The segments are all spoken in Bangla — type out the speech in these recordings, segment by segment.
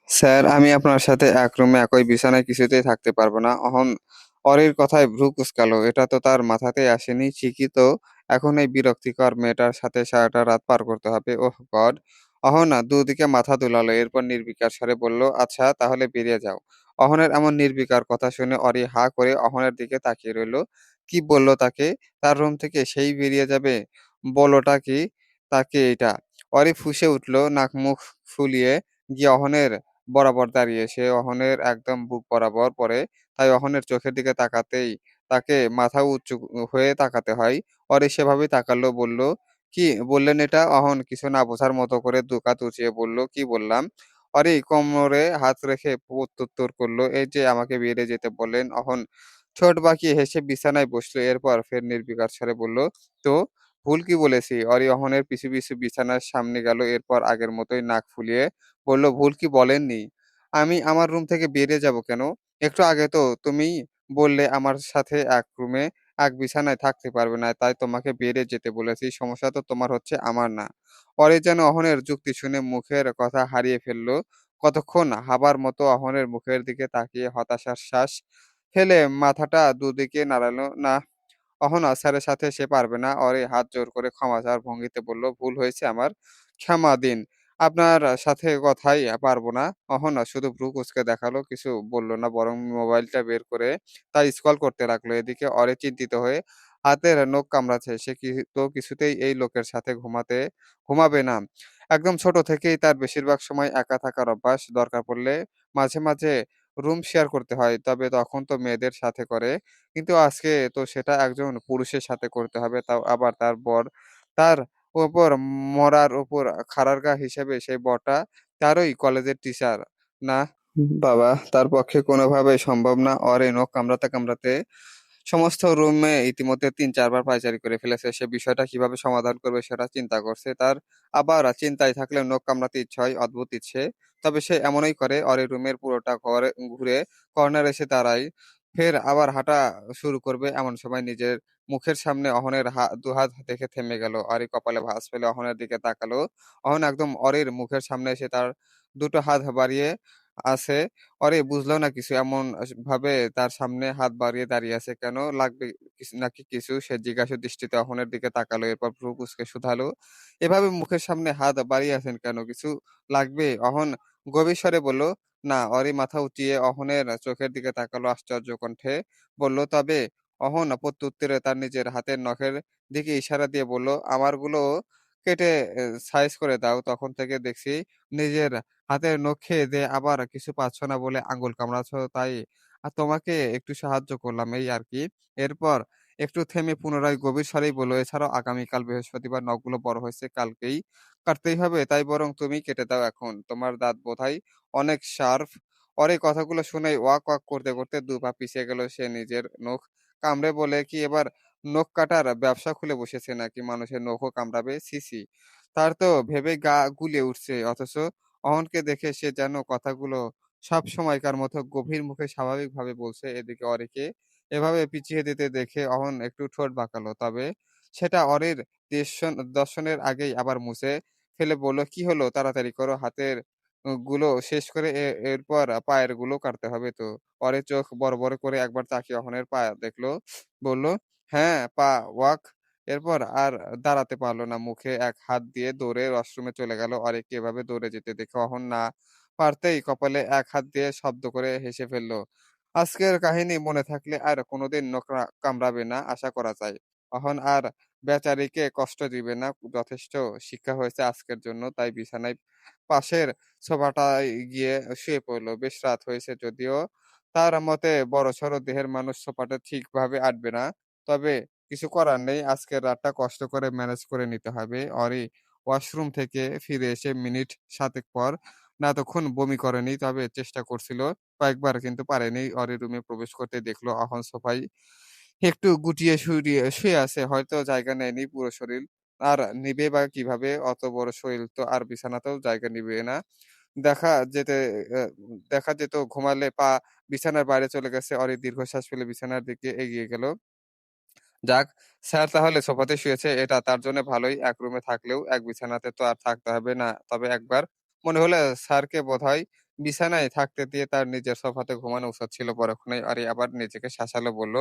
স্যার, আমি আপনার সাথে এক রুমে একই বিছানায় কিছুতেই থাকতে পারবো না। অরির কথায় ভ্রু কুঁচকালো। এটা তো তার মাথাতেই আসেনি। ঠিকই তো, এখন এই বিরক্তিকর মেয়েটার সাথে সারাটা রাত পার করতে হবে। ওহ গড! অহনা দুদিকে মাথা দুলালো। এরপর নির্বিকার স্বরে বলল, "আচ্ছা, তাহলে বেরিয়ে যাও।" অহনের এমন নির্বিকার কথা শুনে অরি হাঁ করে অহনের দিকে তাকিয়ে রইল। কি বলল তাকে? তার রুম থেকে সেই বেরিয়ে যাবে? বলটা কি তাকে এইটা? অরি ফুঁসে উঠল, নাক মুখ ফুলিয়ে গিয়ে অহনের বরাবর দাঁড়িয়ে। সে অহনের একদম বুক বরাবর পড়ে। তাই অহনের চোখের দিকে তাকাতেই তাকে মাথা উঁচু হয়ে তাকাতে হয়। অরি সেভাবেই তাকালো, বলল, "কি বললেন এটা?" অহন কিছু না বোঝার মতো করে ২ কাঁধ উঁচিয়ে বলল, "কি বললাম?" অরি কোমরে হাত রেখে প্রত্যুত্তর করল, "এই যে আমাকে বেরিয়ে যেতে বললেন।" অহন ঠোঁট বাঁকিয়ে হেসে বিছানায় বসল। এরপর ফের নির্বিকার স্বরে বলল, "তো ভুল কি বলেছি?" অরি অহনের পিছু বিছানার সামনে গেল। এরপর আগের মতোই নাক ফুলিয়ে বলল, "ভুল কি বলেননি? আমি আমার রুম থেকে বেরিয়ে যাব কেন? একটু আগে তো তুমিই বললে আমার সাথে এক রুমে, এক বিছানায় থাকতে পারবে না। তাই তোমাকে বেরিয়ে যেতে বলেছি। সমস্যা তো তোমার হচ্ছে, আমার না।" পরে যেন অহনের যুক্তি শুনে মুখের কথা হারিয়ে ফেলল। কতক্ষণ হাবার মতো অহনের মুখের দিকে তাকিয়ে হতাশার শ্বাস ফেলে মাথাটা দুদিকে নাড়ালো। না, অহনা স্যারের সাথে সে পারবে না। অরি হাত জোড় করে ক্ষমা চাওয়ার ভঙ্গিতে বলল, "ভুল হয়েছে আমার। ক্ষমা দিন। আপনার সাথে কথাই পারব না।" অহনা শুধু ভ্রু কুঁচকে দেখালো, কিছু বলল না, বরং মোবাইলটা বের করে তা স্ক্রল করতে লাগলো। এদিকে অরি চিন্তিত হয়ে হাতের নখ কামড়াচ্ছে। সে কিছুতেই এই লোকের সাথে ঘুমাবে না। একদম ছোট থেকেই তার বেশিরভাগ সময় একা থাকার অভ্যাস। দরকার পড়লে মাঝে মাঝে রুম শেয়ার করতে হয়। তবে তখন তো মেয়েদের সাথে করে। কিন্তু আজকে তো সেটা একজন পুরুষের সাথে করতে হবে, তাও আবার তার বর। তার উপর মরার উপর খাঁড়ারঘা হিসেবে সেই বরটা তারই কলেজের টিচার। না বাবা, তার পক্ষে কোনোভাবেই সম্ভব না। অরে নখ কামড়াতে সমস্ত রুমে ইতিমধ্যে ৩-৪ বার পায়চারি করে ফেলেছে। সে বিষয়টা কিভাবে সমাধান করবে সেটা চিন্তা করছে। তার আবার চিন্তায় থাকলে নখ কামড়াতে ইচ্ছে হয়, অদ্ভুত ইচ্ছে। তবে সে এমনই করে। অরে রুমের পুরোটা ঘুরে কর্নারে এসে দাঁড়ায়। ফের আবার হাঁটা শুরু করবে। এমন সময় নিজের মুখের সামনে অহনের দুহাত দেখে থেমে গেল। অরি কপালে ভাঁজ ফেলে অহনের দিকে তাকালো। অহন একদম অরির মুখের সামনে এসে তার ২ টো হাত বাড়িয়ে আছে। অরি বুঝলো না কিছু। এমন ভাবে তার সামনে হাত বাড়িয়ে দাঁড়িয়ে আছে কেন? লাগবে নাকি কিছু? সে জিজ্ঞাসু দৃষ্টিতে অহনের দিকে তাকালো। এরপর ভ্রু কুঁচকে শুধালো, "এভাবে মুখের সামনে হাত বাড়িয়ে আছেন কেন? কিছু লাগবে?" অহন গভীর স্বরে বলল, "না।" অরি মাথা উঁচিয়ে অহনের চোখের দিকে তাকালো আশ্চর্য কণ্ঠে। বলল, "তবে?" অহন প্রত্যুত্তরে তার নিজের হাতের নখের দিকে ইশারা দিয়ে বলল, "আমারগুলোও কেটে সাইজ করে দাও। তখন থেকে দেখছি নিজের হাতের নখ খেয়ে দেয়ে আবার কিছু পাচ্ছ না বলে আঙ্গুল কামড়াচ্ছ। তাই তোমাকে একটু সাহায্য করলাম, এই আরকি।" এরপর একটু থেমে পুনরায় গভীর স্বরেই বলল, "এছাড়াও আগামীকাল বৃহস্পতিবার, নখগুলো বড় হয়েছে, কালকেই কাটতেই হবে। তাই বরং তুমিই কেটে দাও এখন। তোমার দাঁত বোধহয় অনেক শার্প।" ওর এই কথাগুলো শুনেই ওয়াক করতে ২ পা পিছিয়ে গেল সে। নিজের নখ কামড়ে বলে কি এবার নখ কাটার ব্যবসা খুলে বসেছে নাকি মানুষের নখও কামড়াবে? ছি, ছি! তার তো ভেবে গা গুলিয়ে উঠছে। অথচ অহনকে দেখে সে যেন কথাগুলো সবসময়কার মতো গভীর মুখে স্বাভাবিকভাবে বলছে। এদিকে অরিকে এভাবে পিছিয়ে দিতে দেখে অহন একটু ঠোঁট বাঁকালো। তবে সেটা অরির দর্শনের আগেই আবার মুছে ফেলে বলল, "কি হলো? তাড়াতাড়ি করো। হাতের গুলো শেষ করে এরপর পায়ের গুলো কাটতে হবে তো।" পরে চোখ বড় করে একবার তাকিয়ে অহনের পা দেখল। বলল, "হ্যাঁ, পা ওয়াক।" এরপর আর দাঁড়াতে পারল না। মুখে এক হাত দিয়ে দৌড়ে ওয়াশরুমে চলে গেল। অরিককে এভাবে দৌড়ে যেতে দেখে অহন না পারতেই কপালে এক হাত দিয়ে শব্দ করে হেসে ফেলল। আজকের কাহিনী মনে থাকলে আর কোনোদিন নখ কামড়াবে না আশা করা যায়। অহন আর বেচারিকে কষ্ট দিবে না। যথেষ্ট শিক্ষা হয়েছে আজকের জন্য। তাই বিছানায় পাশের সোফাটায় গিয়ে শুয়ে পড়ল। বেশ রাত হয়েছে যদিও। তার মতে বড়সড় দেহের মানুষ সোফাটা ঠিকভাবে আঁটবে না। তবে কিছু করার নেই। আজকের রাতটা কষ্ট করে ম্যানেজ করে নিতে হবে। অরি ওয়াশরুম থেকে ফিরে এসে মিনিট ৭ পর না এতক্ষণ বমি করেনি, তবে চেষ্টা করছিল কয়েকবার, কিন্তু পারেনি। অরি রুমে প্রবেশ করতে দেখল অহন সোফায় একটু গুটিয়ে শুয়ে শুয়ে আছে। হয়তো জায়গা নেয়নি পুরো শরীর। আর নিবে বা কিভাবে? অত বড় শরীর তো আর বিছানাতেও জায়গা নিবে না। দেখা যেতে অ্যা দেখা যেত ঘুমালে পা বিছানার বাইরে চলে গেছে। অরি দীর্ঘশ্বাস ফেলে বিছানার দিকে এগিয়ে গেল। যাক, স্যার তাহলে সোফাতে শুয়েছে, এটা তার জন্য ভালোই। এক রুমে থাকলেও এক বিছানাতে তো আর থাকতে হবে না। তবে একবার মনে হলো স্যারকে বোধহয় বিছানায় থাকতে দিয়ে তার নিজের সোফাতে ঘুমানো উচিত ছিল। পরক্ষণেই অরি আবার নিজেকে শাসালো বলল,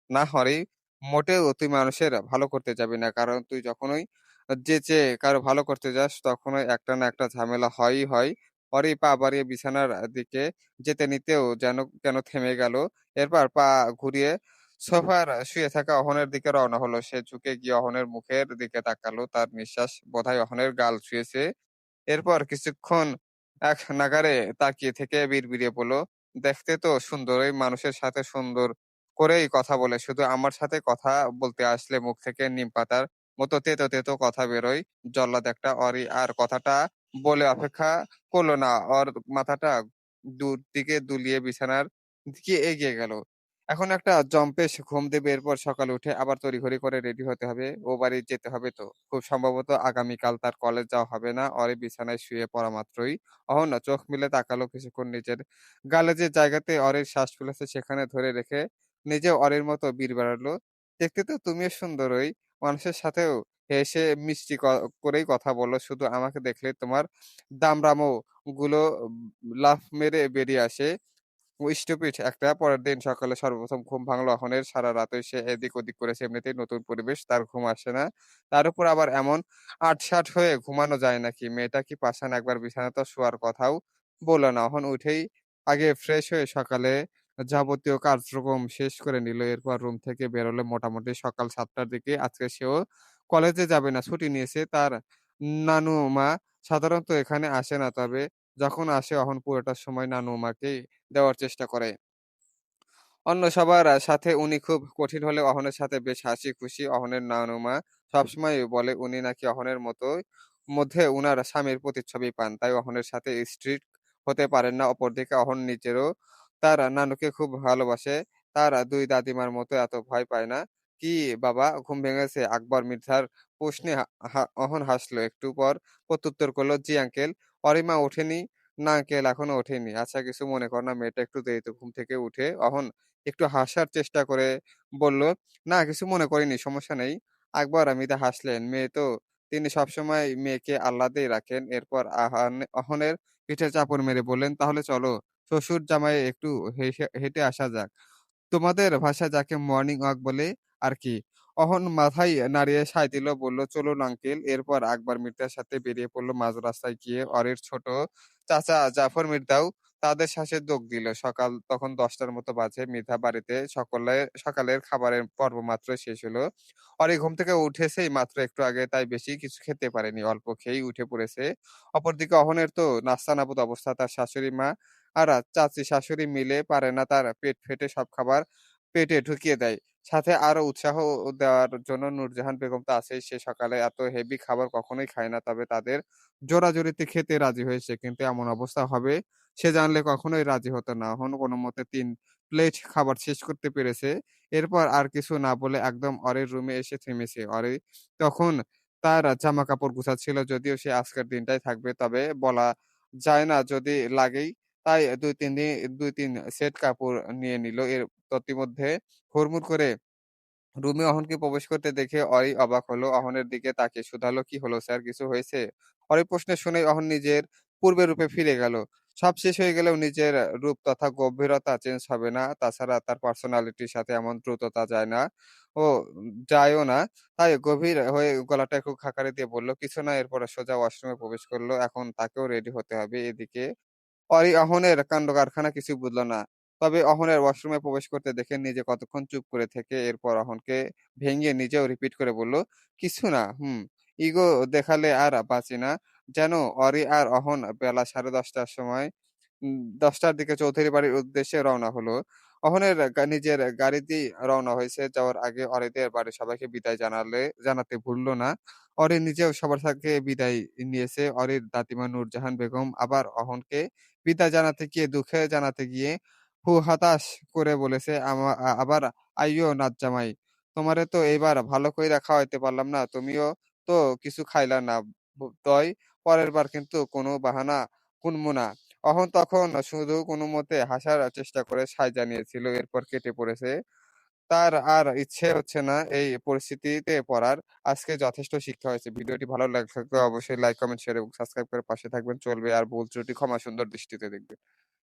"না হরি, মোটেও তুই মানুষের ভালো করতে যাবি না। কারণ তুই যখনই যেচে কারো ভালো করতে যাস তখনই একটা না একটা ঝামেলা হয়ই হয়।" অরি পা বাড়িয়ে বিছানার দিকে যেতে নিতেও যেন কেন থেমে গেল। এরপর পা ঘুরিয়ে সোফার শুয়ে থাকা অহনের দিকে রওনা হলো। সে ঝুঁকে গিয়ে অহনের মুখের দিকে তাকালো। তার নিঃশ্বাস বোধহয় অহনের গাল ছুঁয়েছে। এরপর কিছুক্ষণ এক নাগাড়ে তাকিয়ে থেকে বিড়বিড়িয়ে বলল, "দেখতে তো সুন্দর। এই মানুষের সাথে সুন্দর করেই কথা বলে। শুধু আমার সাথে কথা বলতে আসলে মুখ থেকে নিমপাতার মতো তেতো, তেতো কথা বেরোয়। জল্লাদ একটা।" অরি আর কথাটা বলে অপেক্ষা করল না। ওর মাথাটা দূর দিকে দুলিয়ে বিছানার দিকে এগিয়ে গেল। এখন একটা জম্পেশ ঘুম দেবে, এরপর সকালে উঠে আবার তড়িঘড়ি করে রেডি হতে হবে। ও বাড়ি যেতে হবে তো। খুব সম্ভবত আগামীকাল তার কলেজ যাওয়া হবে না। অরি বিছানায় শুয়ে পড়া মাত্রই অহনা চোখ মেলে তাকালো কিছুক্ষণ নিজের গালে যে জায়গাতে অরির শ্বাস ফেলেছে সেখানে ধরে রেখে নিজেও অরির মতো বাড়ালো। "দেখতে তো তুমিও সুন্দরই। মানুষের সাথেও হেসে মিষ্টি করেই কথা বলো। শুধু আমাকে দেখলে তোমার দামড়ামো গুলো লাফ মেরে বেরিয়ে আসে।" স্টুপিড একটা। পরের দিন সকালে সর্বপ্রথম ঘুম ভাঙলো অহনের। সারারাতই সে এদিক ওদিক করেছে। এমনিতেই নতুন পরিবেশ, তার ঘুম আসে না। তার উপর আবার এমন আঁটসাঁট হয়ে ঘুমানো যায় নাকি? মেয়েটা কি পাষাণ, একবার বিছানায় শোয়ার কথাও বলল না। অহন উঠেই আগে ফ্রেশ হয়ে সকালে যাবতীয় কার্যক্রম শেষ করে নিল। এরপর রুম থেকে বেরোলে মোটামুটি সকাল ৭ টার দিকে। আজকে সেও কলেজে যাবে না, ছুটি নিয়েছে। তার নানু মা সাধারণত এখানে আসে না। তবে যখন আসে অহন পুরোটা সময় নানু মাকেই দেওয়ার চেষ্টা করে। অন্য সবার সাথে উনি খুব কঠিন হলেও অহনের সাথে বেশ হাসি-খুশি। অহনের নানু-মা সবসময় বলে উনি নাকি অহনের মতোই মধ্যে উনার স্বামীর প্রতিচ্ছবি পান। তাই অহনের সাথে স্ট্রিক্ট হতে পারেন না। অপরদিকে অহন নিজেরও তার নানুকে খুব ভালোবাসে। তার ২ দাদিমার মতো এত ভয় পায় না। "কি বাবা, ঘুম ভেঙেছে?" আকবর মির্জার প্রশ্নে হা হা অহন হাসল। একটু পর প্রত্যুত্তর করল, "জি আঙ্কেল।" "অরিমা ওঠেনি?" "না আঙ্কেল, এখনো ওঠেনি।" "আচ্ছা, কিছু মনে করো না, মেয়েটা একটু দেরিতে ঘুম থেকে উঠে।" অহন একটু হাসার চেষ্টা করে বলল, "না, কিছু মনে করিনি, সমস্যা নেই।" আকবর হামিদা হাসলেন। মেয়ে তো, তিনি সবসময় মেয়েকে আহ্লাদেই রাখেন। এরপর অহনের পিঠে চাপড় মেরে বললেন, "তাহলে চলো, শ্বশুর জামাইয়ে একটু হেঁটে আসা যাক। তোমাদের ভাষায় যাকে মর্নিং ওয়াক বলে আরকি।" অহন মাথায় নাড়িয়ে সায় দিল, বলল, "চলুন আঙ্কেল।" এরপর আকবর মির্জার সাথে বেরিয়ে পড়ল। মাঝ রাস্তায় গিয়ে অরির ছোট চাচা জাফর মির্জাও তাদের শ্বাসে যোগ দিল। সকাল তখন ১০টার মতো বাজে। মৃধা বাড়িতে সকালের খাবারের পর্ব মাত্র শেষ হলো। অরি ঘুম থেকে উঠেছেই মাত্র একটু আগে, তাই বেশি কিছু খেতে পারেনি। অল্প খেয়েই উঠে পড়েছে। অপরদিকে অহনের তো নাস্তানাবুদ অবস্থা। তার শাশুড়ি মা আর চাচী শাশুড়ি মিলে পারে না তার পেট ফেটে সব খাবার পেটে ঢুকিয়ে দেয়। সাথে আরো উৎসাহ দেওয়ার জন্য নূরজাহান বেগম তো আছেই। সে সকালে এত হেভি খাবার কখনোই খায় না। তবে তাদের জোরাজুরিতে খেতে রাজি হয়েছে। কিন্তু এমন অবস্থা হবে সে জানলে কখনোই রাজি হতো না। অহন কোনমতে ৩ প্লেট খাবার শেষ করতে পেরেছে। এরপর আর কিছু না বলে একদম অরির রুমে এসে থেমেছে। অরি তখন তার জামাকাপড় গুছাচ্ছিল। যদিও সে আজকের দিনটাই থাকবে। তবে বলা যায় না যদি লাগেই। তাই ২-৩ সেট কাপড় নিয়ে নিল। এর তন্নিমধ্যে হুড়মুড় করে রুমে অহনকে প্রবেশ করতে দেখে অরি অবাক হলো। অহনের দিকে তাকিয়ে শুধালো, "কি হলো স্যার, কিছু হয়েছে?" অরির প্রশ্নে শুনেই অহন নিজের পূর্বের রূপে ফিরে গেল। সব শেষ হয়ে গেলেও নিজের রূপ তথা গম্ভীরতা চেঞ্জ হবে না। তাছাড়া তার পার্সোনালিটির সাথে এমন দ্রুততা যায় না। ও যায়ও না। তাই গভীর হয়ে গলাটা একটু খাকারি দিয়ে বলল, "কিছু না।" এরপরে সোজা ওয়াশরুমে প্রবেশ করল। এখন তাকেও রেডি হতে হবে। এদিকে অহনের কান্ডকারখানা কিছুই বুঝল না। তবে অহনের ওয়াশরুমে প্রবেশ করতে দেখে নিজে কতক্ষণ চুপ করে থেকে এরপর অহনকে ভেঙিয়ে নিজেও রিপিট করে বলল, "কিছু না, ইগো দেখালে আর বাঁচি না।" যেন অরি আর অহন বেলা 10:30 টার সময় ১০ টার দিকে চৌধুরী বাড়ির উদ্দেশ্যে রওনা হলো। অহনের নিজের গাড়িতেই রওনা হয়েছে। যাওয়ার আগে অরিদের বাড়ির সবাইকে বিদায় জানাতে ভুলল না। অরি নিজেও সবার থেকে বিদায় নিয়েছে। অরির দাদিমা নূরজাহান বেগম আবার অহনকে বিদায় জানাতে গিয়ে, দুঃখে জানাতে গিয়ে হতাশ করে বলেছে, আবার আইয়ো নাত জামাই। তোমারে তো এইবার ভালো কইরা খাওয়াইতে পারলাম না। তুমিও তো কিছু খাইলা না। তয় পরের বার কিন্তু কোনো বাহানা শুনবো না।" অহন তখন শুধু কোনমতে হাসার চেষ্টা করে সায় জানিয়েছিল। এরপর কেটে পড়েছে। তার আর ইচ্ছে হচ্ছে না এই পরিস্থিতিতে পড়ার। আজকে যথেষ্ট শিক্ষা হয়েছে। ভিডিওটি ভালো লাগলে অবশ্যই লাইক, কমেন্ট, শেয়ার এবং সাবস্ক্রাইব করে পাশে থাকবেন চলবে। আর ভুল ত্রুটি ক্ষমা সুন্দর দৃষ্টিতে দেখবেন।